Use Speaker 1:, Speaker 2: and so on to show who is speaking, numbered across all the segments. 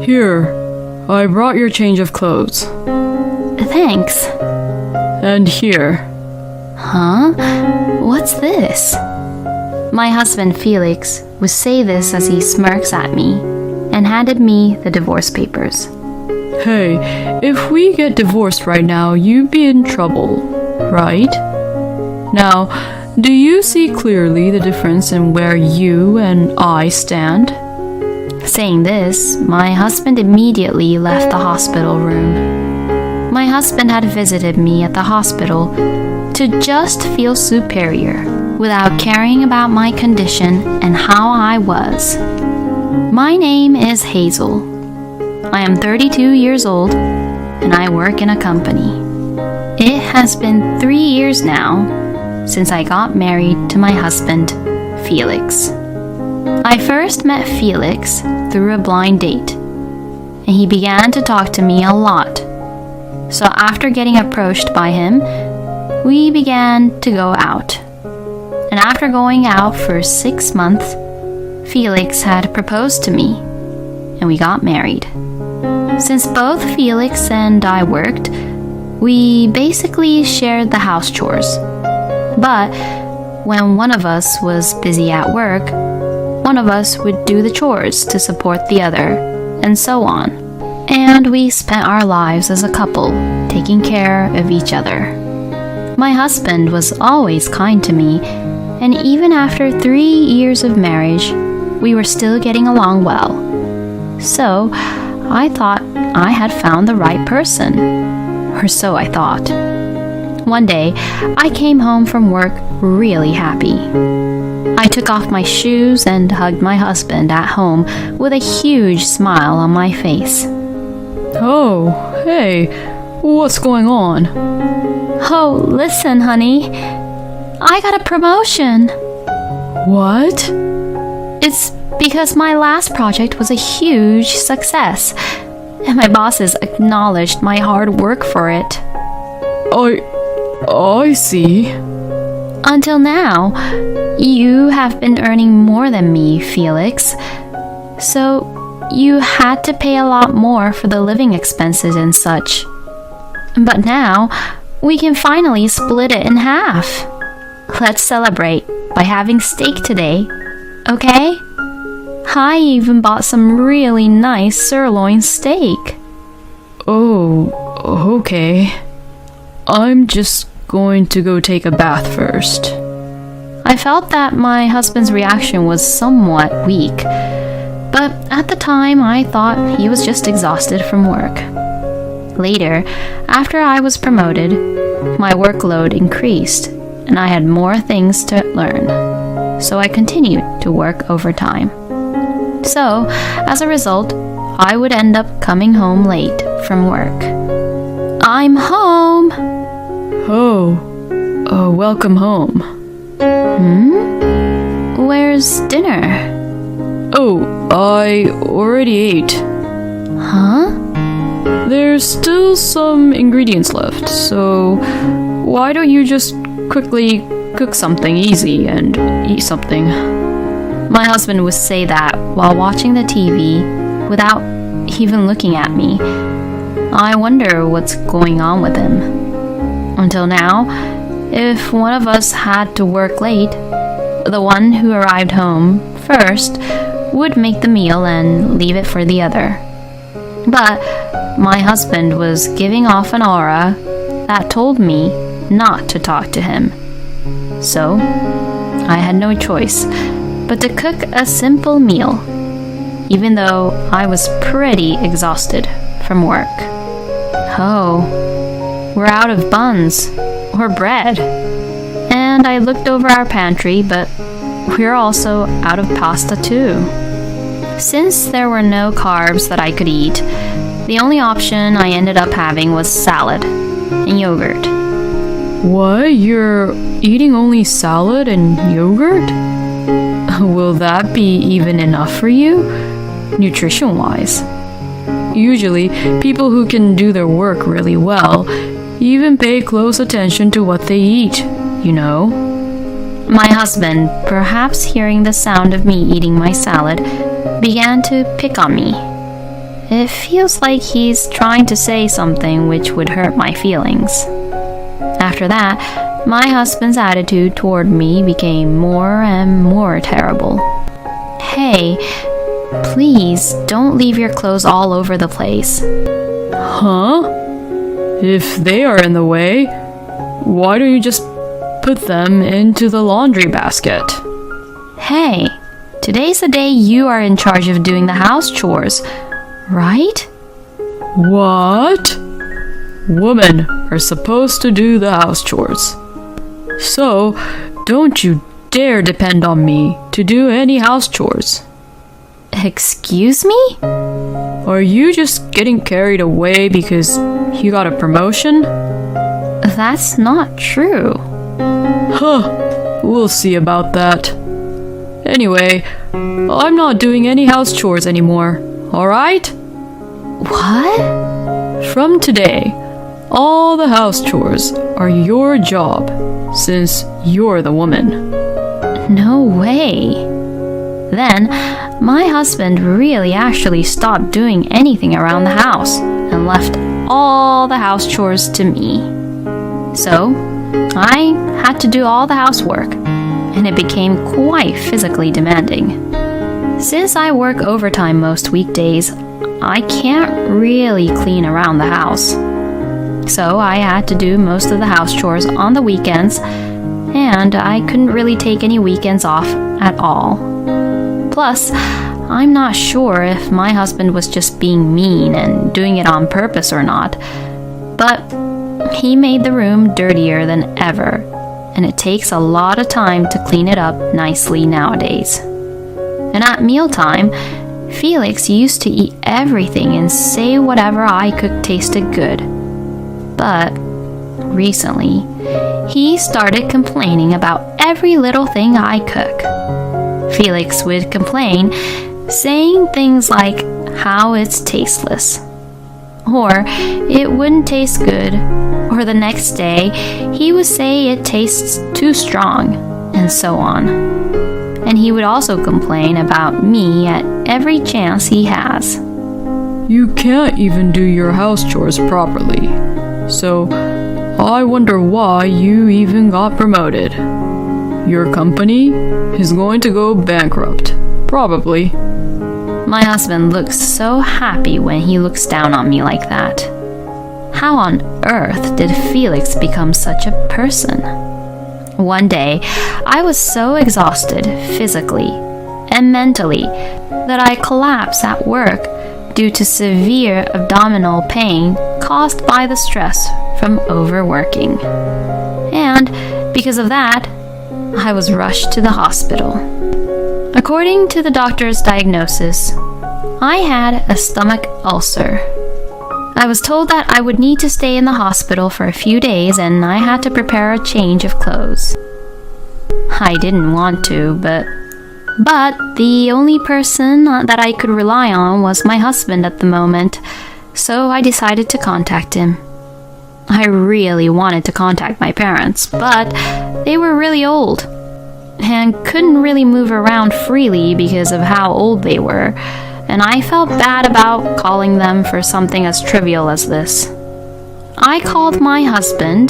Speaker 1: Here, I brought your change of clothes.
Speaker 2: Thanks.
Speaker 1: And here.
Speaker 2: Huh? What's this? My husband Felix would say this as he smirks at me and handed me the divorce papers.
Speaker 1: Hey, if we get divorced right now, you'd be in trouble, right? Now, do you see clearly the difference in where you and I stand?
Speaker 2: Saying this, my husband immediately left the hospital room. My husband had visited me at the hospital to just feel superior without caring about my condition and how I was. My name is Hazel. I am 32 years old and I work in a company. It has been 3 years now since I got married to my husband, Felix. I first met Felix through a blind date, and he began to talk to me a lot. So after getting approached by him, we began to go out. And after going out for 6 months, Felix had proposed to me, and we got married. Since both Felix and I worked, we basically shared the house chores. But when one of us was busy at work, one of us would do the chores to support the other, and so on. And we spent our lives as a couple, taking care of each other. My husband was always kind to me, and even after 3 years of marriage, we were still getting along well. So, I thought I had found the right person. Or so I thought. One day, I came home from work really happy. I took off my shoes and hugged my husband at home with a huge smile on my face.
Speaker 1: Oh, hey, what's going on?
Speaker 2: Oh, listen, honey. I got a promotion.
Speaker 1: What?
Speaker 2: It's because my last project was a huge success, and my bosses acknowledged my hard work for it.
Speaker 1: I see.
Speaker 2: Until now, you have been earning more than me, Felix. So, you had to pay a lot more for the living expenses and such. But now, we can finally split it in half. Let's celebrate by having steak today, okay? I even bought some really nice sirloin steak.
Speaker 1: Oh, okay. I'm just going to go take a bath first.
Speaker 2: I felt that my husband's reaction was somewhat weak, but at the time I thought he was just exhausted from work. Later, after I was promoted, my workload increased and I had more things to learn, so I continued to work overtime. So, as a result, I would end up coming home late from work. I'm home!
Speaker 1: Oh, welcome home.
Speaker 2: Where's dinner?
Speaker 1: Oh, I already ate.
Speaker 2: Huh?
Speaker 1: There's still some ingredients left, so why don't you just quickly cook something easy and eat something?
Speaker 2: My husband would say that while watching the TV without even looking at me. I wonder what's going on with him. Until now, if one of us had to work late, the one who arrived home first would make the meal and leave it for the other. But my husband was giving off an aura that told me not to talk to him. So, I had no choice but to cook a simple meal, even though I was pretty exhausted from work. Oh, we're out of buns or bread. And I looked over our pantry, but we're also out of pasta too. Since there were no carbs that I could eat, the only option I ended up having was salad and yogurt.
Speaker 1: What? You're eating only salad and yogurt? Will that be even enough for you, nutrition-wise? Usually, people who can do their work really well even pay close attention to what they eat, you know?
Speaker 2: My husband, perhaps hearing the sound of me eating my salad, began to pick on me. it feels like he's trying to say something which would hurt my feelings. After that, my husband's attitude toward me became more and more terrible. Hey, please don't leave your clothes all over the place.
Speaker 1: Huh? If they are in the way, why don't you just put them into the laundry basket?
Speaker 2: Hey, today's the day you are in charge of doing the house chores, right?
Speaker 1: What? Women are supposed to do the house chores. So, don't you dare depend on me to do any house chores.
Speaker 2: Excuse me?
Speaker 1: Are you just getting carried away because you got a promotion?
Speaker 2: That's not true.
Speaker 1: Huh, we'll see about that. Anyway, I'm not doing any house chores anymore, alright?
Speaker 2: What?
Speaker 1: From today, all the house chores are your job, since you're the woman.
Speaker 2: No way. Then, my husband really actually stopped doing anything around the house and left all the house chores to me. So, I had to do all the housework, and it became quite physically demanding. Since I work overtime most weekdays, I can't really clean around the house. So I had to do most of the house chores on the weekends, and I couldn't really take any weekends off at all. Plus, I'm not sure if my husband was just being mean and doing it on purpose or not, but he made the room dirtier than ever, and it takes a lot of time to clean it up nicely nowadays. And at mealtime, Felix used to eat everything and say whatever I cooked tasted good. But recently, he started complaining about every little thing I cook. Felix would complain, saying things like how it's tasteless, or it wouldn't taste good, or the next day he would say it tastes too strong, and so on. And he would also complain about me at every chance he has.
Speaker 1: You can't even do your house chores properly, so I wonder why you even got promoted. Your company is going to go bankrupt, probably.
Speaker 2: My husband looks so happy when he looks down on me like that. How on earth did Felix become such a person? One day, I was so exhausted physically and mentally that I collapsed at work due to severe abdominal pain caused by the stress from overworking. And because of that, I was rushed to the hospital. According to the doctor's diagnosis, I had a stomach ulcer. I was told that I would need to stay in the hospital for a few days and I had to prepare a change of clothes. I didn't want to, but the only person that I could rely on was my husband at the moment, so I decided to contact him. I really wanted to contact my parents, but they were really old and couldn't really move around freely because of how old they were, and I felt bad about calling them for something as trivial as this. I called my husband,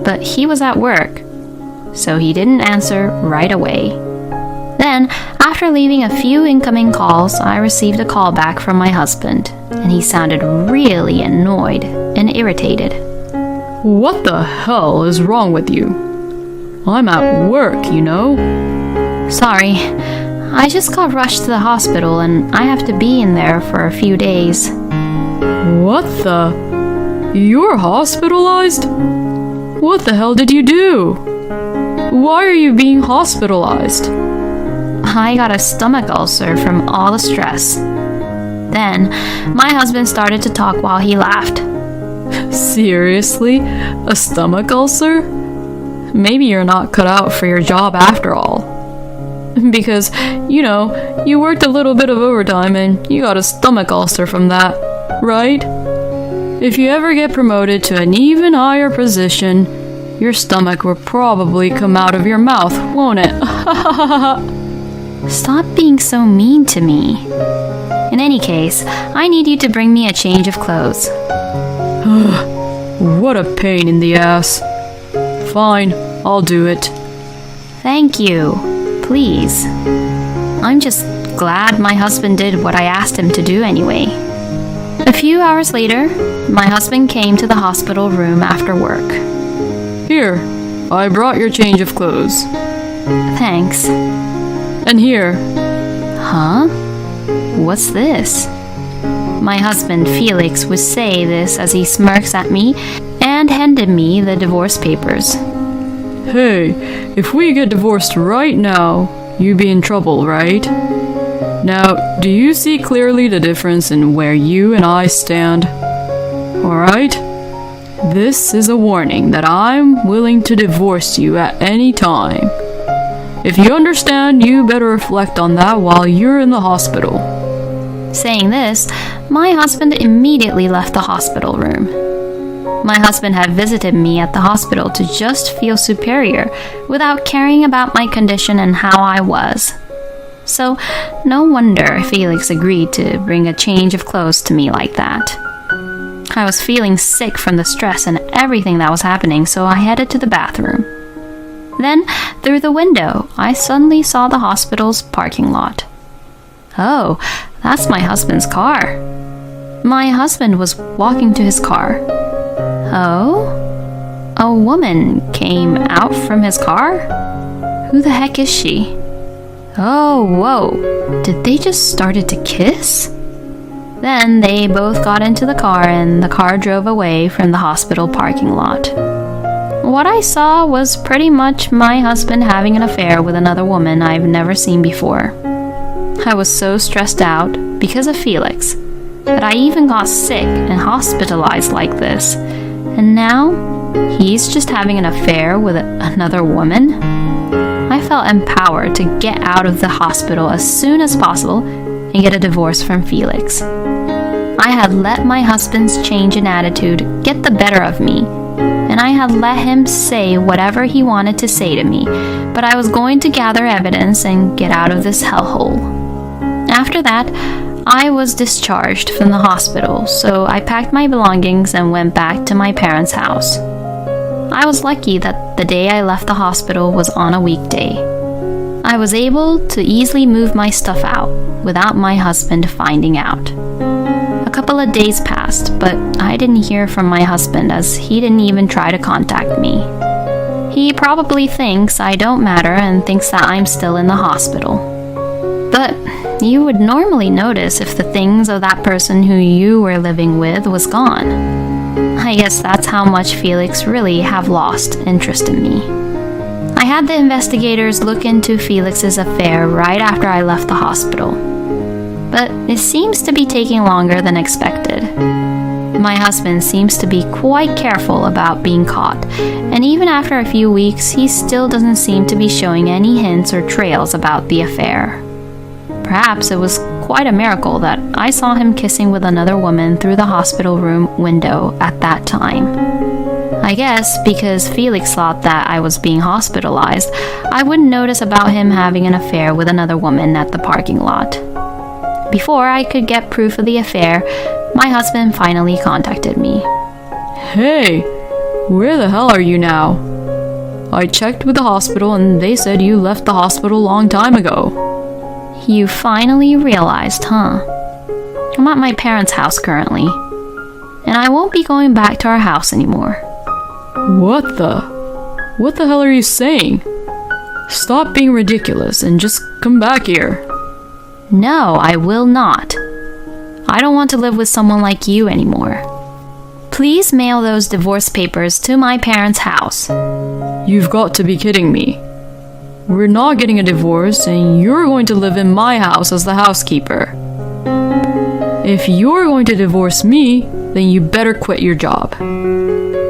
Speaker 2: but he was at work, so he didn't answer right away. Then, after leaving a few incoming calls, I received a call back from my husband, and he sounded really annoyed and irritated.
Speaker 1: What the hell is wrong with you? I'm at work, you know.
Speaker 2: Sorry, I just got rushed to the hospital and I have to be in there for a few days.
Speaker 1: What the? You're hospitalized? What the hell did you do? Why are you being hospitalized?
Speaker 2: I got a stomach ulcer from all the stress. Then, my husband started to talk while he laughed.
Speaker 1: Seriously? A stomach ulcer? Maybe you're not cut out for your job after all. Because, you worked a little bit of overtime and you got a stomach ulcer from that, right? If you ever get promoted to an even higher position, your stomach will probably come out of your mouth, won't it?
Speaker 2: Stop being so mean to me. In any case, I need you to bring me a change of clothes.
Speaker 1: What a pain in the ass. Fine, I'll do it.
Speaker 2: Thank you. Please. I'm just glad my husband did what I asked him to do anyway. A few hours later, my husband came to the hospital room after work.
Speaker 1: Here, I brought your change of clothes.
Speaker 2: Thanks.
Speaker 1: And here.
Speaker 2: Huh? What's this? My husband Felix would say this as he smirks at me and handed me the divorce papers.
Speaker 1: Hey, if we get divorced right now, you'd be in trouble, right? Now, do you see clearly the difference in where you and I stand? Alright? This is a warning that I'm willing to divorce you at any time. If you understand, you better reflect on that while you're in the hospital.
Speaker 2: Saying this, my husband immediately left the hospital room. My husband had visited me at the hospital to just feel superior without caring about my condition and how I was. So, no wonder Felix agreed to bring a change of clothes to me like that. I was feeling sick from the stress and everything that was happening, so I headed to the bathroom. Then, through the window, I suddenly saw the hospital's parking lot. Oh, that's my husband's car. My husband was walking to his car. Oh? A woman came out from his car? Who the heck is she? Oh, whoa. Did they just started to kiss? Then they both got into the car and the car drove away from the hospital parking lot. What I saw was pretty much my husband having an affair with another woman I've never seen before. I was so stressed out because of Felix that I even got sick and hospitalized like this. And now he's just having an affair with another woman? I felt empowered to get out of the hospital as soon as possible and get a divorce from Felix. I had let my husband's change in attitude get the better of me, and I had let him say whatever he wanted to say to me, but I was going to gather evidence and get out of this hellhole. After that, I was discharged from the hospital, so I packed my belongings and went back to my parents' house. I was lucky that the day I left the hospital was on a weekday. I was able to easily move my stuff out without my husband finding out. A couple of days passed, but I didn't hear from my husband as he didn't even try to contact me. He probably thinks I don't matter and thinks that I'm still in the hospital. But you would normally notice if the things of that person who you were living with was gone. I guess that's how much Felix really have lost interest in me. I had the investigators look into Felix's affair right after I left the hospital. But it seems to be taking longer than expected. My husband seems to be quite careful about being caught, and even after a few weeks, he still doesn't seem to be showing any hints or trails about the affair. Perhaps it was quite a miracle that I saw him kissing with another woman through the hospital room window at that time. I guess because Felix thought that I was being hospitalized, I wouldn't notice about him having an affair with another woman at the parking lot. Before I could get proof of the affair, my husband finally contacted me.
Speaker 1: Hey, where the hell are you now? I checked with the hospital and they said you left the hospital a long time ago.
Speaker 2: You finally realized, huh? I'm at my parents' house currently, and I won't be going back to our house anymore.
Speaker 1: What the hell are you saying? Stop being ridiculous and just come back here.
Speaker 2: No, I will not. I don't want to live with someone like you anymore. Please mail those divorce papers to my parents' house.
Speaker 1: You've got to be kidding me. We're not getting a divorce, and you're going to live in my house as the housekeeper. If you're going to divorce me, then you better quit your job.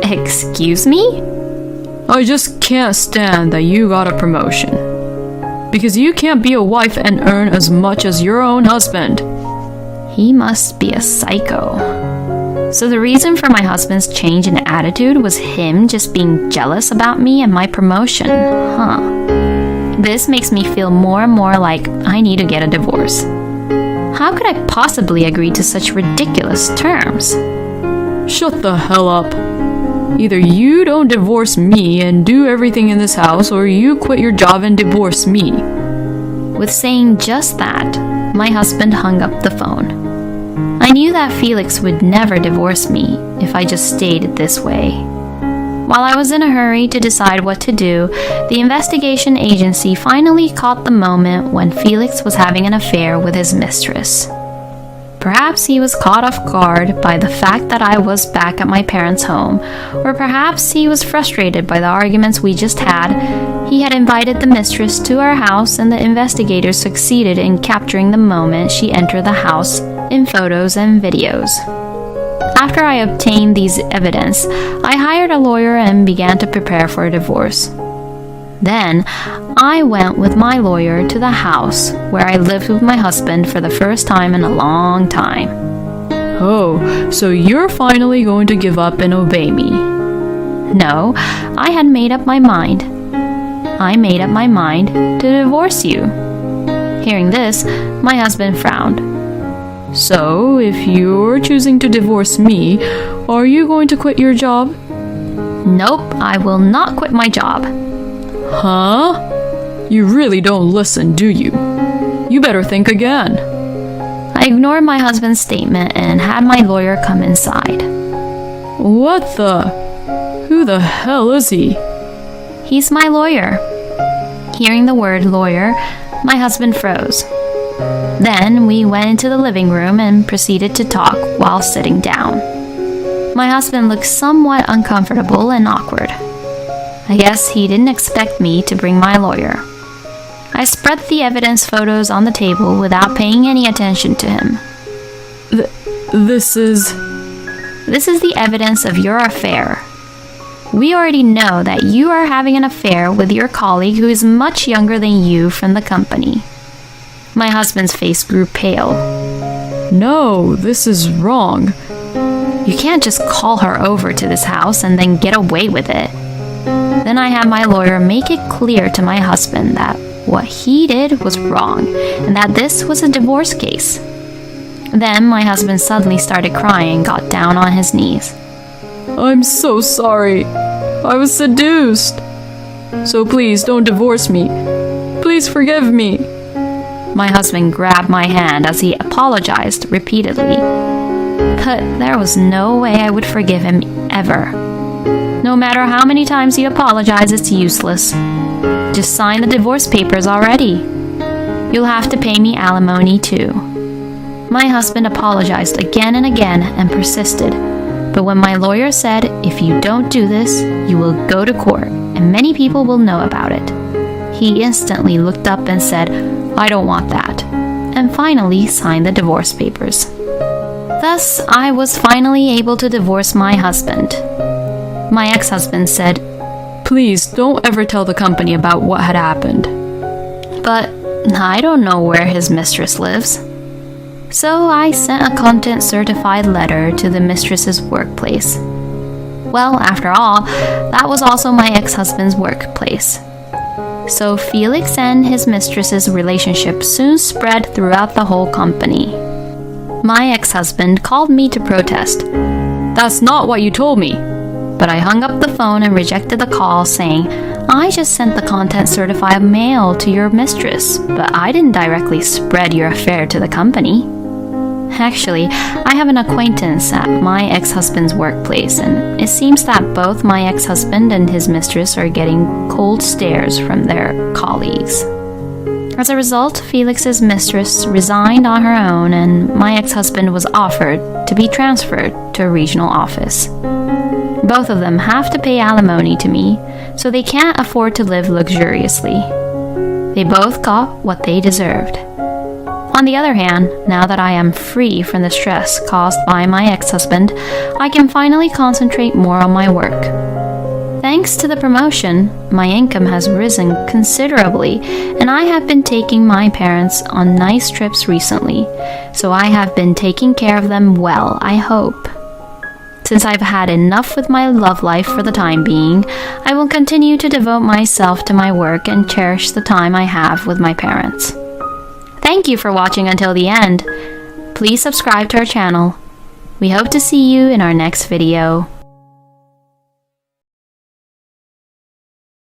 Speaker 2: Excuse me?
Speaker 1: I just can't stand that you got a promotion. Because you can't be a wife and earn as much as your own husband.
Speaker 2: He must be a psycho. So the reason for my husband's change in attitude was him just being jealous about me and my promotion, huh? This makes me feel more and more like I need to get a divorce. How could I possibly agree to such ridiculous terms?
Speaker 1: Shut the hell up. Either you don't divorce me and do everything in this house, or you quit your job and divorce me.
Speaker 2: With saying just that, my husband hung up the phone. I knew that Felix would never divorce me if I just stayed this way. While I was in a hurry to decide what to do, the investigation agency finally caught the moment when Felix was having an affair with his mistress. Perhaps he was caught off guard by the fact that I was back at my parents' home, or perhaps he was frustrated by the arguments we just had. He had invited the mistress to our house, and the investigators succeeded in capturing the moment she entered the house in photos and videos. After I obtained these evidence, I hired a lawyer and began to prepare for a divorce. Then, I went with my lawyer to the house where I lived with my husband for the first time in a long time.
Speaker 1: Oh, so you're finally going to give up and obey me?
Speaker 2: No, I had made up my mind. I made up my mind to divorce you. Hearing this, my husband frowned.
Speaker 1: So, if you're choosing to divorce me, are you going to quit your job?
Speaker 2: Nope, I will not quit my job.
Speaker 1: Huh? You really don't listen, do you? You better think again.
Speaker 2: I ignored my husband's statement and had my lawyer come inside.
Speaker 1: What the? Who the hell is he?
Speaker 2: He's my lawyer. Hearing the word lawyer, my husband froze. Then we went into the living room and proceeded to talk while sitting down. My husband looked somewhat uncomfortable and awkward. I guess he didn't expect me to bring my lawyer. I spread the evidence photos on the table without paying any attention to him.
Speaker 1: This is
Speaker 2: the evidence of your affair. We already know that you are having an affair with your colleague who is much younger than you from the company. My husband's face grew pale.
Speaker 1: No, this is wrong.
Speaker 2: You can't just call her over to this house and then get away with it. Then I had my lawyer make it clear to my husband that what he did was wrong and that this was a divorce case. Then my husband suddenly started crying and got down on his knees.
Speaker 1: I'm so sorry. I was seduced. So please don't divorce me. Please forgive me.
Speaker 2: My husband grabbed my hand as he apologized repeatedly. But there was no way I would forgive him ever. No matter how many times you apologize, it's useless. Just sign the divorce papers already. You'll have to pay me alimony too. My husband apologized again and again and persisted. But when my lawyer said, if you don't do this, you will go to court and many people will know about it, he instantly looked up and said, I don't want that, and finally signed the divorce papers. Thus, I was finally able to divorce my husband. My ex-husband said,
Speaker 1: Please don't ever tell the company about what had happened.
Speaker 2: But I don't know where his mistress lives. So I sent a content-certified letter to the mistress's workplace. Well, after all, that was also my ex-husband's workplace. So Felix and his mistress's relationship soon spread throughout the whole company. My ex-husband called me to protest.
Speaker 1: That's not what you told me.
Speaker 2: But I hung up the phone and rejected the call, saying, I just sent the content-certified mail to your mistress, but I didn't directly spread your affair to the company. Actually, I have an acquaintance at my ex-husband's workplace, and it seems that both my ex-husband and his mistress are getting cold stares from their colleagues. As a result, Felix's mistress resigned on her own, and my ex-husband was offered to be transferred to a regional office. Both of them have to pay alimony to me, so they can't afford to live luxuriously. They both got what they deserved. On the other hand, now that I am free from the stress caused by my ex-husband, I can finally concentrate more on my work. Thanks to the promotion, my income has risen considerably, and I have been taking my parents on nice trips recently, so I have been taking care of them well, I hope. Since I've had enough with my love life for the time being, I will continue to devote myself to my work and cherish the time I have with my parents. Thank you for watching until the end. Please subscribe to our channel. We hope to see you in our next video.